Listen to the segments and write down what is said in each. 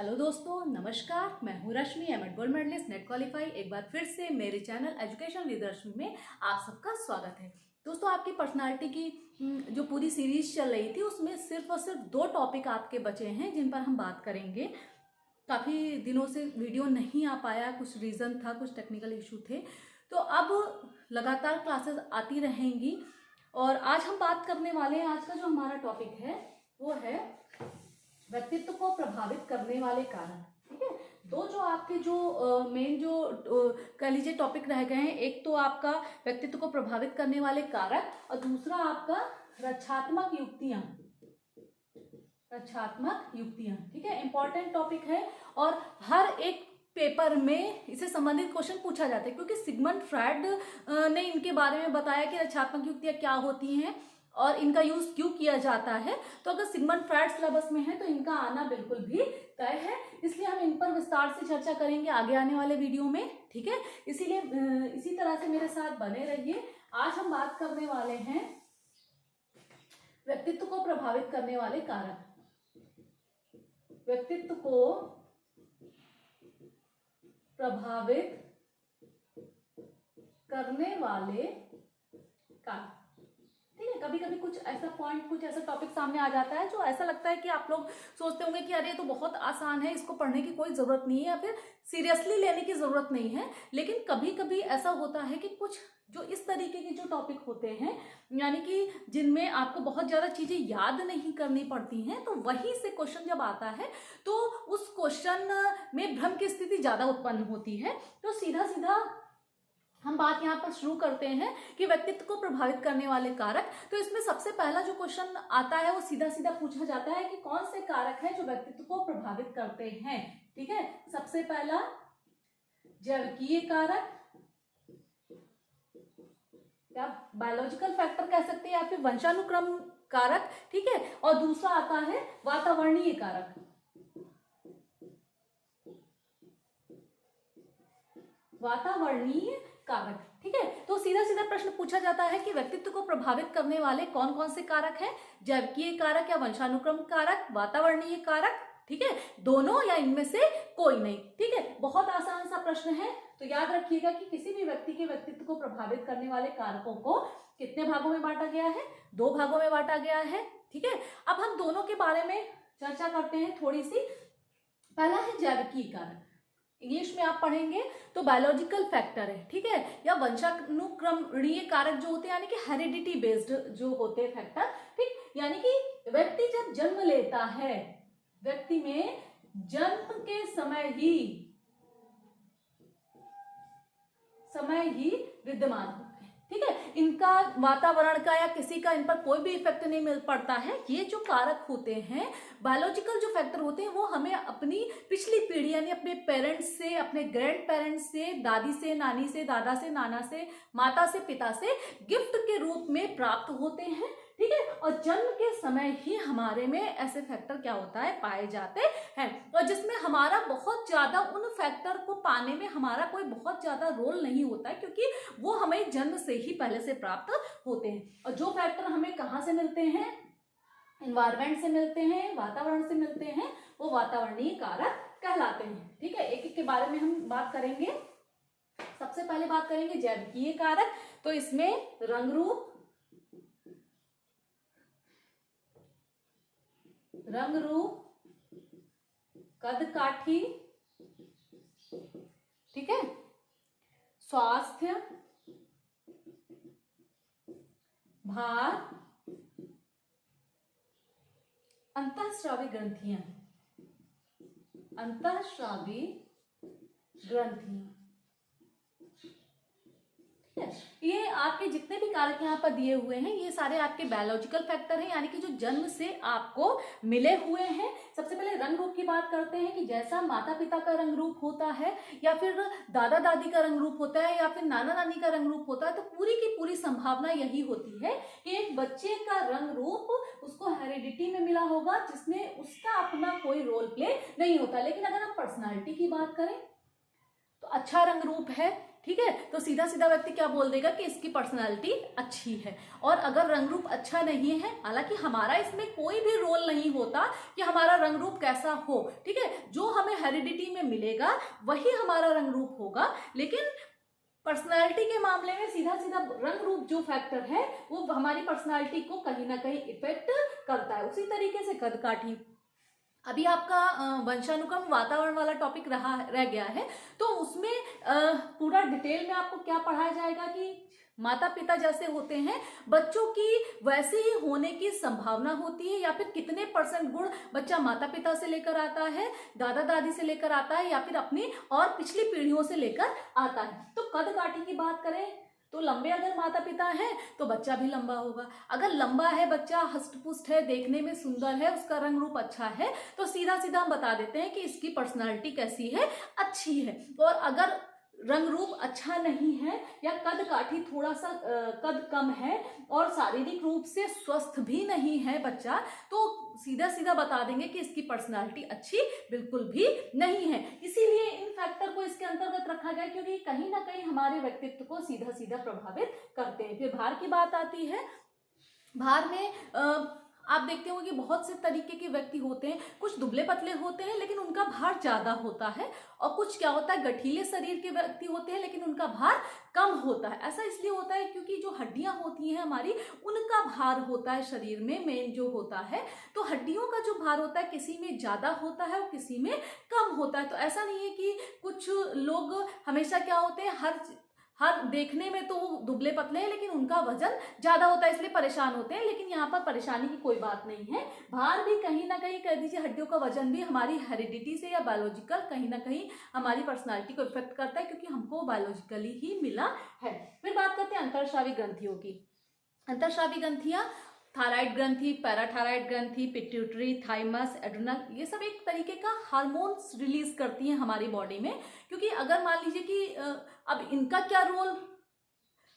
Hello दोस्तों, नमस्कार। मैं हूँ Rashmi, MEd gold medalist, NET qualify. एक बार फिर से मेरे चैनल एजुकेशन विद रश्मि में आप सबका स्वागत है। दोस्तों, आपकी पर्सनालिटी की जो पूरी सीरीज चल रही थी उसमें सिर्फ और सिर्फ 2 टॉपिक आपके बचे हैं जिन पर हम बात करेंगे। काफ़ी दिनों से वीडियो नहीं आ पाया, कुछ रीज़न था, कुछ टेक्निकल इशू थे, तो अब लगातार क्लासेस आती रहेंगी। और आज हम बात करने वाले हैं, आज का जो हमारा टॉपिक है वो है व्यक्तित्व को प्रभावित करने वाले कारक। ठीक है, दो जो आपके जो मेन जो कह लीजिए टॉपिक रह गए हैं, एक तो आपका व्यक्तित्व को प्रभावित करने वाले कारक और दूसरा आपका रचनात्मक युक्तियां। रचनात्मक युक्तियां, ठीक है, इंपॉर्टेंट टॉपिक है और हर एक पेपर में इससे संबंधित क्वेश्चन पूछा जाता है, क्योंकि सिगमंड फ्रायड ने इनके बारे में बताया कि रचनात्मक युक्तियां क्या होती हैं और इनका यूज क्यों किया जाता है। तो अगर सिगमंड फ्रायड सिलेबस में है तो इनका आना बिल्कुल भी तय है, इसलिए हम इन पर विस्तार से चर्चा करेंगे आगे आने वाले वीडियो में। ठीक है, इसीलिए इसी तरह से मेरे साथ बने रहिए। आज हम बात करने वाले हैं व्यक्तित्व को प्रभावित करने वाले कारक। व्यक्तित्व को प्रभावित करने वाले कारक। ठीक है, कभी कभी कुछ ऐसा पॉइंट, कुछ ऐसा टॉपिक सामने आ जाता है जो ऐसा लगता है कि आप लोग सोचते होंगे कि अरे तो बहुत आसान है, इसको पढ़ने की कोई जरूरत नहीं है या फिर सीरियसली लेने की जरूरत नहीं है। लेकिन कभी कभी ऐसा होता है कि कुछ जो इस तरीके के जो टॉपिक होते हैं, यानी कि जिनमें आपको बहुत ज्यादा चीजें याद नहीं करनी पड़ती हैं, तो वहीं से क्वेश्चन जब आता है तो उस क्वेश्चन में भ्रम की स्थिति ज्यादा उत्पन्न होती है। तो सीधा सीधा हम बात यहाँ पर शुरू करते हैं कि व्यक्तित्व को प्रभावित करने वाले कारक। तो इसमें सबसे पहला जो क्वेश्चन आता है वो सीधा सीधा पूछा जाता है कि कौन से कारक हैं जो व्यक्तित्व को प्रभावित करते हैं। ठीक है, सबसे पहला जैविकीय कारक, या बायोलॉजिकल फैक्टर कह सकते हैं, या फिर वंशानुक्रम कारक। ठीक है, और दूसरा आता है वातावरणीय कारक। वातावरणीय कारक। ठीक है, तो सीधा सीधा प्रश्न पूछा जाता है कि व्यक्तित्व को प्रभावित करने वाले कौन कौन से कारक हैं। जैविकीय कारक या वंशानुक्रम कारक, वातावरणीय कारक। ठीक है, दोनों या इनमें से कोई नहीं। ठीक है, बहुत आसान सा प्रश्न है। तो याद रखिएगा कि किसी भी व्यक्ति के व्यक्तित्व को प्रभावित करने वाले कारकों को कितने भागों में बांटा गया है? 2 भागों में बांटा गया है। ठीक है, अब हम दोनों के बारे में चर्चा करते हैं थोड़ी सी। पहला है जैविकीय कारक, इंग्लिश में आप पढ़ेंगे तो बायोलॉजिकल फैक्टर है। ठीक है, या वंशानुक्रमणीय कारक जो होते हैं, यानी कि हेरिडिटी बेस्ड जो होते हैं फैक्टर। ठीक, यानी कि व्यक्ति जब जन्म लेता है, व्यक्ति में जन्म के समय ही विद्यमान होते हैं। ठीक है, इनका वातावरण का या किसी का इन पर कोई भी इफेक्ट नहीं मिल पड़ता है। ये जो कारक होते हैं, बायोलॉजिकल जो फैक्टर होते हैं, वो हमें अपनी पिछली पीढ़ी यानी अपने पेरेंट्स से, अपने ग्रैंड पेरेंट्स से, दादी से, नानी से, दादा से, नाना से, माता से, पिता से गिफ्ट के रूप में प्राप्त होते हैं। ठीक है, और जन्म के समय ही हमारे में ऐसे फैक्टर क्या होता है, पाए जाते हैं, और जिसमें हमारा बहुत ज्यादा उन फैक्टर को पाने में हमारा कोई बहुत ज्यादा रोल नहीं होता है, क्योंकि वो हमें जन्म से ही पहले से प्राप्त होते हैं। और जो फैक्टर हमें कहाँ से मिलते हैं, एनवायरमेंट से मिलते हैं, वातावरण से मिलते हैं, वो वातावरणीय कारक कहलाते हैं। ठीक है, एक एक के बारे में हम बात करेंगे। सबसे पहले बात करेंगे जैविकीय कारक। तो इसमें रंग रूप, कद काठी, ठीक है, स्वास्थ्य, भार, अंतःस्रावी ग्रंथियां। ये आपके जितने भी कारक यहाँ पर दिए हुए हैं, ये सारे आपके बायोलॉजिकल फैक्टर हैं, यानी कि जो जन्म से आपको मिले हुए हैं। सबसे पहले रंग रूप की बात करते हैं कि जैसा माता पिता का रंग रूप होता है, या फिर दादा दादी का रंग रूप होता है, या फिर नाना नानी का रंग रूप होता है, तो पूरी की पूरी संभावना यही होती है कि एक बच्चे का रंग रूप उसको हेरिडिटी में मिला होगा, जिसमें उसका अपना कोई रोल प्ले नहीं होता। लेकिन अगर हम पर्सनालिटी की बात करें तो अच्छा रंग रूप है, ठीक है, तो सीधा सीधा व्यक्ति क्या बोल देगा कि इसकी पर्सनालिटी अच्छी है। और अगर रंग रूप अच्छा नहीं है, हालांकि हमारा इसमें कोई भी रोल नहीं होता कि हमारा रंग रूप कैसा हो, ठीक है, जो हमें हेरिडिटी में मिलेगा वही हमारा रंग रूप होगा, लेकिन पर्सनालिटी के मामले में सीधा सीधा रंग रूप जो फैक्टर है वो हमारी पर्सनालिटी को कहीं ना कहीं इफेक्ट करता है। उसी तरीके से कदकाठी, अभी आपका वंशानुक्रम वातावरण वाला टॉपिक रह गया है, तो उसमें पूरा डिटेल में आपको क्या पढ़ाया जाएगा कि माता पिता जैसे होते हैं बच्चों की वैसे ही होने की संभावना होती है, या फिर कितने % गुण बच्चा माता पिता से लेकर आता है, दादा दादी से लेकर आता है, या फिर अपनी और पिछली पीढ़ियों से लेकर आता है। तो कद काठी की बात करें तो लंबे अगर माता पिता हैं तो बच्चा भी लंबा होगा। अगर लंबा है बच्चा, हष्टपुष्ट है, देखने में सुंदर है, उसका रंग रूप अच्छा है, तो सीधा सीधा हम बता देते हैं कि इसकी पर्सनालिटी कैसी है, अच्छी है। और अगर रंग रूप अच्छा नहीं है या कद काठी थोड़ा सा कद कम है और शारीरिक रूप से स्वस्थ भी नहीं है बच्चा, तो सीधा सीधा बता देंगे कि इसकी पर्सनालिटी अच्छी बिल्कुल भी नहीं है। इसीलिए इन फैक्टर को इसके अंतर्गत रखा गया क्योंकि कहीं ना कहीं हमारे व्यक्तित्व को सीधा सीधा प्रभावित करते हैं। फिर भार की बात आती है। भार में आप देखते हो कि बहुत से तरीके के व्यक्ति होते हैं, कुछ दुबले पतले होते हैं लेकिन उनका भार ज्यादा होता है, और कुछ क्या होता है गठीले शरीर के व्यक्ति होते हैं लेकिन उनका भार कम होता है। ऐसा इसलिए होता है क्योंकि जो हड्डियां होती हैं हमारी, उनका भार होता है शरीर में मेन जो होता है, तो हड्डियों का जो भार होता है किसी में ज्यादा होता है और किसी में कम होता है। तो ऐसा नहीं है कि कुछ लोग हमेशा क्या होते हैं हर देखने में तो वो दुबले पतले हैं लेकिन उनका वजन ज्यादा होता है इसलिए परेशान होते हैं, लेकिन यहाँ पर परेशानी की कोई बात नहीं है। भार भी कहीं ना कहीं कह दीजिए, हड्डियों का वजन भी हमारी हेरिडिटी से या बायोलॉजिकल कहीं ना कहीं हमारी पर्सनालिटी को इफेक्ट करता है क्योंकि हमको बायोलॉजिकली ही मिला है। फिर बात करते हैं अंतरस्रावी ग्रंथियों की। अंतरस्रावी ग्रंथियां थायराइड ग्रंथि, पैराथायराइड ग्रंथि, पिट्यूटरी, थाइमस, एड्रिनल, ये सब एक तरीके का हार्मोन्स रिलीज करती हैं हमारी बॉडी में। क्योंकि अगर मान लीजिए कि अब इनका क्या रोल,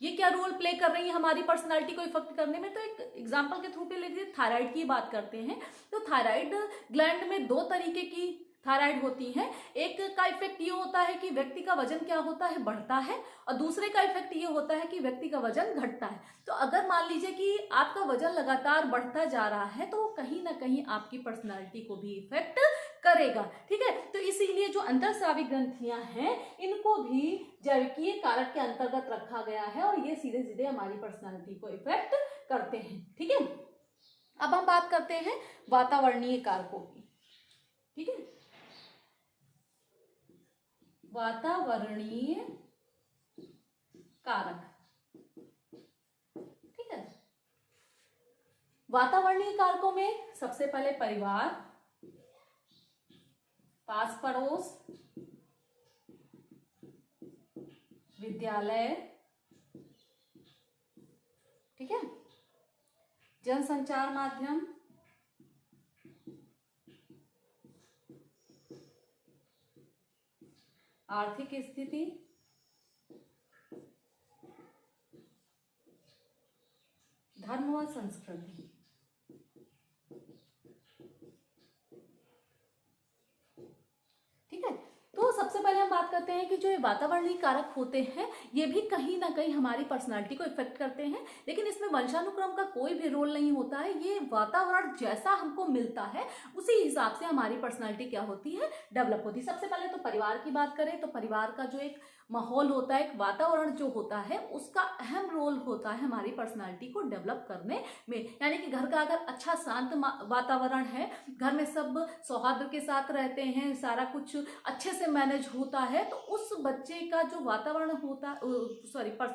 ये क्या रोल प्ले कर रही है हमारी पर्सनालिटी को इफेक्ट करने में, तो एक एग्जांपल के थ्रू पे लेते थायराइड की बात करते हैं। तो थायराइड ग्लैंड में 2 तरीके की थायराइड होती है। एक का इफेक्ट ये होता है कि व्यक्ति का वजन क्या होता है, बढ़ता है, और दूसरे का इफेक्ट ये होता है कि व्यक्ति का वजन घटता है। तो अगर मान लीजिए कि आपका वजन लगातार बढ़ता जा रहा है तो कहीं ना कहीं आपकी पर्सनालिटी को भी इफेक्ट करेगा, ठीक है। तो इसीलिए जो अंतरस्रावी ग्रंथियां हैं इनको भी जैविकीय कारक के अंतर्गत रखा गया है और ये सीधे सीधे हमारी पर्सनालिटी को इफेक्ट करते हैं, ठीक है। अब हम बात करते हैं वातावरणीय कारकों की, ठीक है। वातावरणीय कारक, ठीक है। वातावरणीय कारकों में सबसे पहले परिवार, पास पड़ोस, विद्यालय, ठीक है, जनसंचार माध्यम, आर्थिक स्थिति, धर्म व संस्कृति, ठीक है। तो सबसे पहले हम बात करते हैं कि जो ये वातावरणीय कारक होते हैं ये भी कहीं ना कहीं हमारी पर्सनालिटी को इफेक्ट करते हैं, लेकिन इसमें वंशानुक्रम का कोई भी रोल नहीं होता है। ये वातावरण जैसा हमको मिलता है उसी हिसाब से हमारी पर्सनालिटी क्या होती है, डेवलप होती है। सबसे पहले तो परिवार की बात करें तो परिवार का जो एक माहौल होता है, एक वातावरण जो होता है, उसका अहम रोल होता है हमारी पर्सनालिटी को डेवलप करने में। यानी कि घर का अगर अच्छा शांत वातावरण है, घर में सब सौहार्द के साथ रहते हैं, सारा कुछ अच्छे से मैनेज होता है, तो उस बच्चे का जो वातावरण होता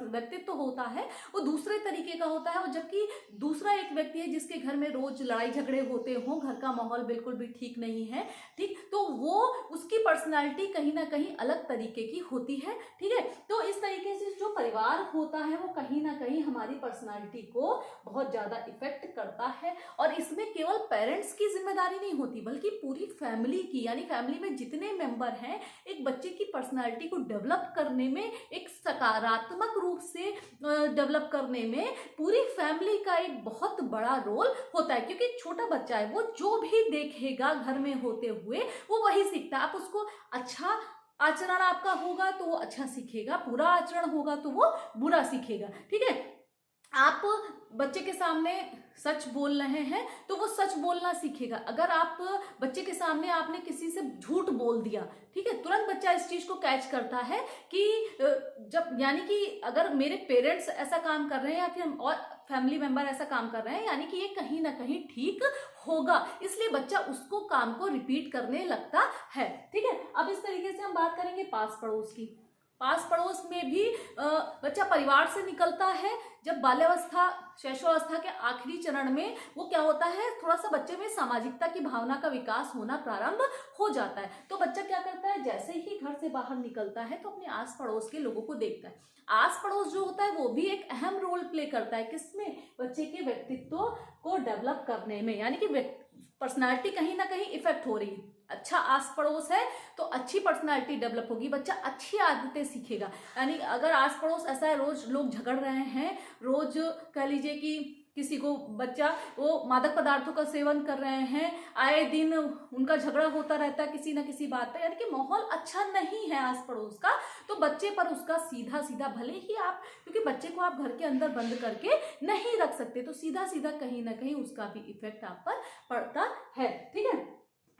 व्यक्तित्व होता है वो दूसरे तरीके का होता है। और जबकि दूसरा एक व्यक्ति है जिसके घर में रोज लड़ाई झगड़े होते हों, घर का माहौल बिल्कुल भी ठीक नहीं है, ठीक, तो वो उसकी पर्सनालिटी कहीं ना कहीं अलग तरीके की होती है, ठीक है। तो इस तरीके से जो परिवार होता है वो कहीं ना कहीं हमारी पर्सनालिटी को बहुत ज्यादा इफेक्ट करता है। और इसमें केवल पेरेंट्स की जिम्मेदारी नहीं होती बल्कि पूरी फैमिली की, यानी फैमिली में जितने मेंबर हैं एक बच्चे की पर्सनालिटी को डेवलप करने में, एक सकारात्मक रूप से डेवलप करने में पूरी फैमिली का एक बहुत बड़ा रोल होता है। क्योंकि छोटा बच्चा है, वो जो भी देखेगा घर में होते हुए वो वही सीखता है। आप उसको अच्छा आचरण आपका होगा तो वो अच्छा सीखेगा, बुरा आचरण होगा तो वो बुरा सीखेगा। ठीक है, आप बच्चे के सामने सच बोल रहे हैं तो वो सच बोलना सीखेगा। अगर आप बच्चे के सामने आपने किसी से झूठ बोल दिया, ठीक है, तुरंत बच्चा इस चीज को कैच करता है कि जब, यानी कि अगर मेरे पेरेंट्स ऐसा काम कर रहे हैं या फिर और फैमिली मेंबर ऐसा काम कर रहे हैं, यानी कि ये कहीं ना कहीं ठीक होगा, इसलिए बच्चा उसको काम को रिपीट करने लगता है। ठीक है, अब इस तरीके से हम बात करेंगे पास पड़ोस की। पास पड़ोस में भी बच्चा परिवार से निकलता है। जब बाल्यावस्था, शैशवावस्था के आखिरी चरण में वो क्या होता है, थोड़ा सा बच्चे में सामाजिकता की भावना का विकास होना प्रारंभ हो जाता है। तो बच्चा क्या करता है, जैसे ही घर से बाहर निकलता है तो अपने आस पड़ोस के लोगों को देखता है। आस पड़ोस जो होता है वो भी एक अहम रोल प्ले करता है, किसमें, बच्चे के व्यक्तित्व को डेवलप करने में, यानी कि पर्सनालिटी कहीं ना कहीं इफेक्ट हो रही है। अच्छा आस पड़ोस है तो अच्छी पर्सनालिटी डेवलप होगी, बच्चा अच्छी आदतें सीखेगा। यानी अगर आस पड़ोस ऐसा है, रोज लोग झगड़ रहे हैं, रोज कह लीजिए कि किसी को, बच्चा वो मादक पदार्थों का सेवन कर रहे हैं, आए दिन उनका झगड़ा होता रहता है किसी ना किसी बात पे, यानी कि माहौल अच्छा नहीं है आस पड़ोस का, तो बच्चे पर उसका सीधा सीधा, भले ही आप, क्योंकि बच्चे को आप घर के अंदर बंद करके नहीं रख सकते, तो सीधा सीधा कहीं ना कहीं उसका भी इफेक्ट आप पर पड़ता है। ठीक है,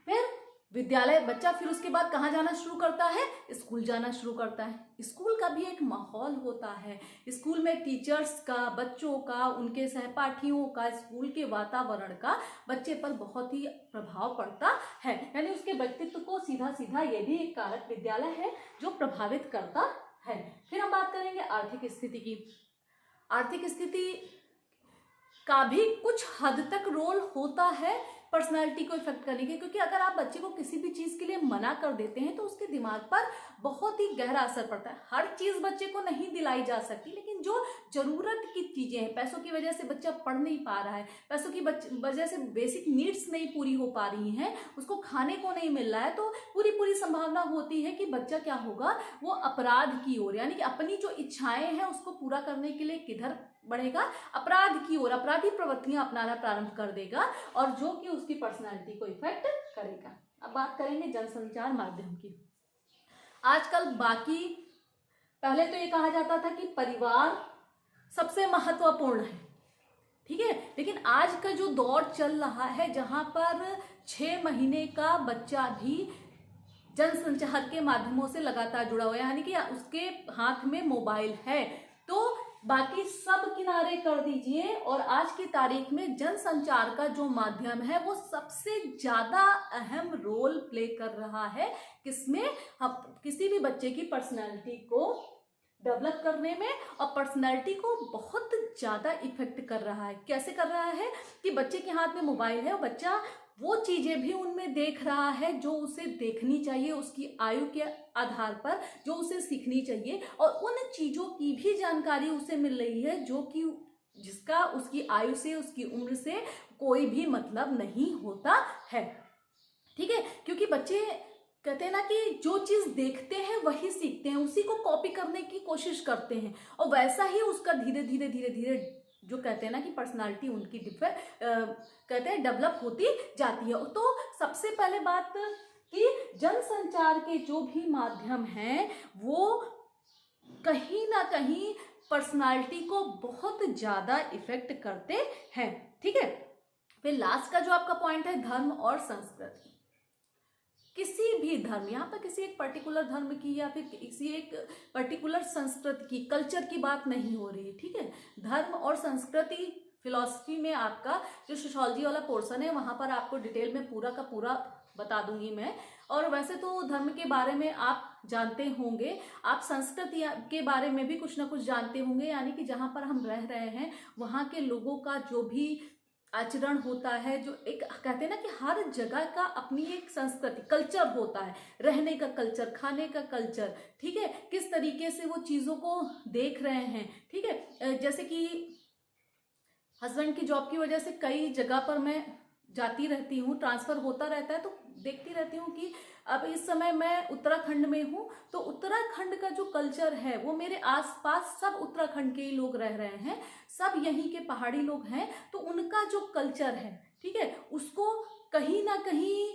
फिर विद्यालय, बच्चा फिर उसके बाद कहाँ जाना शुरू करता है, स्कूल जाना शुरू करता है। स्कूल का भी एक माहौल होता है, स्कूल में टीचर्स का, बच्चों का, उनके सहपाठियों का, स्कूल के वातावरण का बच्चे पर बहुत ही प्रभाव पड़ता है, यानी उसके व्यक्तित्व को सीधा सीधा ये भी एक कारक विद्यालय है जो प्रभावित करता है। फिर हम बात करेंगे आर्थिक स्थिति की। आर्थिक स्थिति का भी कुछ हद तक रोल होता है पर्सनालिटी को इफेक्ट करने के, क्योंकि अगर आप बच्चे को किसी भी चीज के लिए मना कर देते हैं तो उसके दिमाग पर बहुत ही गहरा असर पड़ता है। हर चीज बच्चे को नहीं दिलाई जा सकती, लेकिन जो जरूरत की चीजें हैं, पैसों की वजह से बच्चा पढ़ नहीं पा रहा है, पैसों की वजह से बेसिक नीड्स नहीं पूरी हो पा रही हैं, उसको खाने को नहीं मिल रहा है, तो पूरी संभावना होती है कि बच्चा क्या होगा, वो अपराध की ओर, यानी कि अपनी जो इच्छाएं हैं उसको पूरा करने के लिए किधर बढ़ेगा, अपराध की ओर, अपराधी प्रवृत्तियां अपनाना प्रारंभ कर देगा, और जो कि उसकी पर्सनालिटी को इफेक्ट करेगा। अब बात करेंगे जनसंचार माध्यम की। आजकल बाकी, पहले तो ये कहा जाता था कि परिवार सबसे महत्वपूर्ण है, ठीक है, लेकिन आज का जो दौर चल रहा है जहां पर 6 महीने का बच्चा भी जनसंचार के माध्यमों से लगातार जुड़ा हुआ है, यानी कि उसके हाथ में मोबाइल है, तो बाकी सब किनारे कर दीजिए, और आज की तारीख में जनसंचार का जो माध्यम है वो सबसे ज्यादा अहम रोल प्ले कर रहा है, किसमें, हम किसी भी बच्चे की पर्सनालिटी को डेवलप करने में, और पर्सनालिटी को बहुत ज्यादा इफेक्ट कर रहा है। कैसे कर रहा है कि बच्चे के हाथ में मोबाइल है और बच्चा वो चीजें भी उनमें देख रहा है जो उसे देखनी चाहिए, उसकी आयु के आधार पर जो उसे सीखनी चाहिए, और उन चीजों की भी जानकारी उसे मिल रही है जो कि जिसका उसकी आयु से, उसकी उम्र से कोई भी मतलब नहीं होता है। ठीक है, क्योंकि बच्चे कहते हैं ना कि जो चीज देखते हैं वही सीखते हैं, उसी को कॉपी करने की कोशिश करते हैं, और वैसा ही उसका धीरे धीरे धीरे धीरे जो कहते हैं ना कि पर्सनालिटी उनकी कहते हैं डेवलप होती जाती है। तो सबसे पहले बात कि जनसंचार के जो भी माध्यम हैं वो कहीं ना कहीं पर्सनालिटी को बहुत ज्यादा इफेक्ट करते हैं। ठीक है, फिर लास्ट का जो आपका पॉइंट है, धर्म और संस्कृति। किसी भी धर्म, यहाँ पर किसी एक पर्टिकुलर धर्म की या फिर किसी एक पर्टिकुलर संस्कृति की, कल्चर की बात नहीं हो रही है। ठीक है, धर्म और संस्कृति फिलॉसफी में आपका जो सोशियोलॉजी वाला पोर्शन है वहां पर आपको डिटेल में पूरा का पूरा बता दूंगी मैं। और वैसे तो धर्म के बारे में आप जानते होंगे, आप संस्कृति के बारे में भी कुछ ना कुछ जानते होंगे, यानी कि जहाँ पर हम रह रहे हैं वहाँ के लोगों का जो भी आचरण होता है, जो एक कहते हैं ना कि हर जगह का अपनी एक संस्कृति, कल्चर होता है, रहने का कल्चर, खाने का कल्चर, ठीक है, किस तरीके से वो चीज़ों को देख रहे हैं। ठीक है, जैसे कि हस्बैंड की जॉब की वजह से कई जगह पर मैं जाती रहती हूँ, ट्रांसफर होता रहता है, तो देखती रहती हूँ कि अब इस समय मैं उत्तराखंड में हूँ, तो उत्तराखंड का जो कल्चर है वो मेरे आसपास सब उत्तराखंड के ही लोग रह रहे हैं, सब यहीं के पहाड़ी लोग हैं, तो उनका जो कल्चर है, ठीक है, उसको कहीं ना कहीं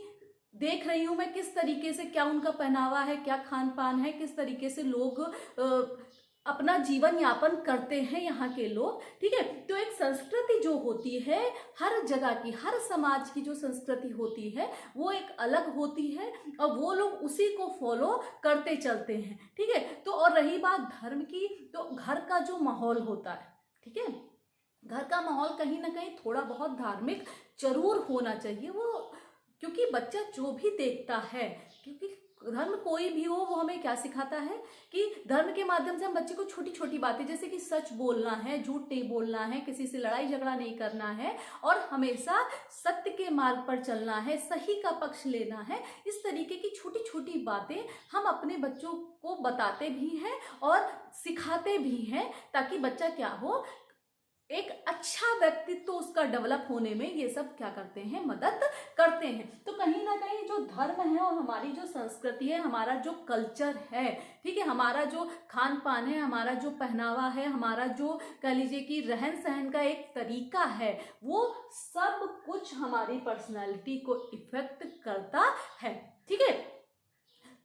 देख रही हूँ मैं किस तरीके से, क्या उनका पहनावा है, क्या खान पान है, किस तरीके से लोग अपना जीवन यापन करते हैं यहाँ के लोग। ठीक है, तो एक संस्कृति जो होती है हर जगह की, हर समाज की जो संस्कृति होती है वो एक अलग होती है और वो लोग उसी को फॉलो करते चलते हैं। ठीक है, तो और रही बात धर्म की, तो घर का जो माहौल होता है, ठीक है, घर का माहौल कहीं ना कहीं थोड़ा बहुत धार्मिक जरूर होना चाहिए। वो क्योंकि बच्चा जो भी देखता है, क्योंकि धर्म कोई भी हो वो हमें क्या सिखाता है कि धर्म के माध्यम से हम बच्चे को छोटी छोटी बातें, जैसे कि सच बोलना है, झूठ नहीं बोलना है, किसी से लड़ाई झगड़ा नहीं करना है और हमेशा सत्य के मार्ग पर चलना है, सही का पक्ष लेना है, इस तरीके की छोटी छोटी बातें हम अपने बच्चों को बताते भी हैं और सिखाते भी हैं, ताकि बच्चा क्या हो, एक अच्छा व्यक्तित्व तो उसका डेवलप होने में ये सब क्या करते हैं, मदद करते हैं। तो कहीं ना कहीं जो धर्म है और हमारी जो संस्कृति है, हमारा जो कल्चर है, ठीक है, हमारा जो खान पान है, हमारा जो पहनावा है, हमारा जो कह लीजिए कि रहन सहन का एक तरीका है, वो सब कुछ हमारी पर्सनैलिटी को इफेक्ट करता है। ठीक है,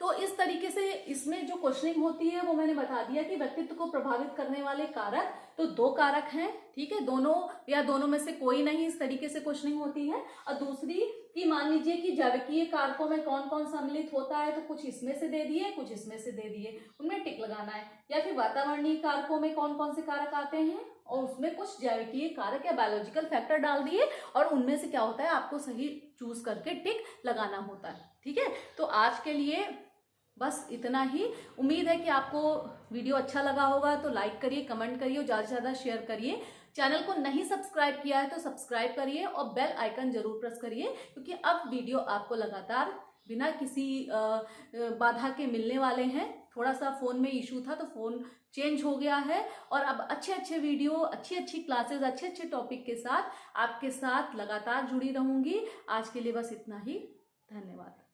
तो इस तरीके से इसमें जो क्वेश्चनिंग होती है वो मैंने बता दिया कि व्यक्तित्व को प्रभावित करने वाले कारक तो 2 कारक हैं। ठीक है, दोनों या दोनों में से कोई नहीं, इस तरीके से क्वेश्चनिंग होती है। और दूसरी कि मान लीजिए कि जैविकीय कारकों में कौन कौन सम्मिलित होता है, तो कुछ इसमें से दे दिए, कुछ इसमें से दे दिए, उनमें टिक लगाना है। या फिर वातावरणीय कारकों में कौन कौन से कारक आते हैं और उसमें कुछ जैविकीय कारक या बायोलॉजिकल फैक्टर डाल दिए और उनमें से क्या होता है आपको सही चूज करके टिक लगाना होता है। ठीक है, तो आज के लिए बस इतना ही। उम्मीद है कि आपको वीडियो अच्छा लगा होगा, तो लाइक करिए, कमेंट करिए और ज़्यादा से ज़्यादा शेयर करिए। चैनल को नहीं सब्सक्राइब किया है तो सब्सक्राइब करिए और बेल आइकन जरूर प्रेस करिए, क्योंकि अब वीडियो आपको लगातार बिना किसी बाधा के मिलने वाले हैं। थोड़ा सा फ़ोन में इशू था तो फ़ोन चेंज हो गया है और अब अच्छे अच्छे वीडियो, अच्छी अच्छी क्लासेस, अच्छे अच्छे टॉपिक के साथ आपके साथ लगातार जुड़ी रहूँगी। आज के लिए बस इतना ही, धन्यवाद।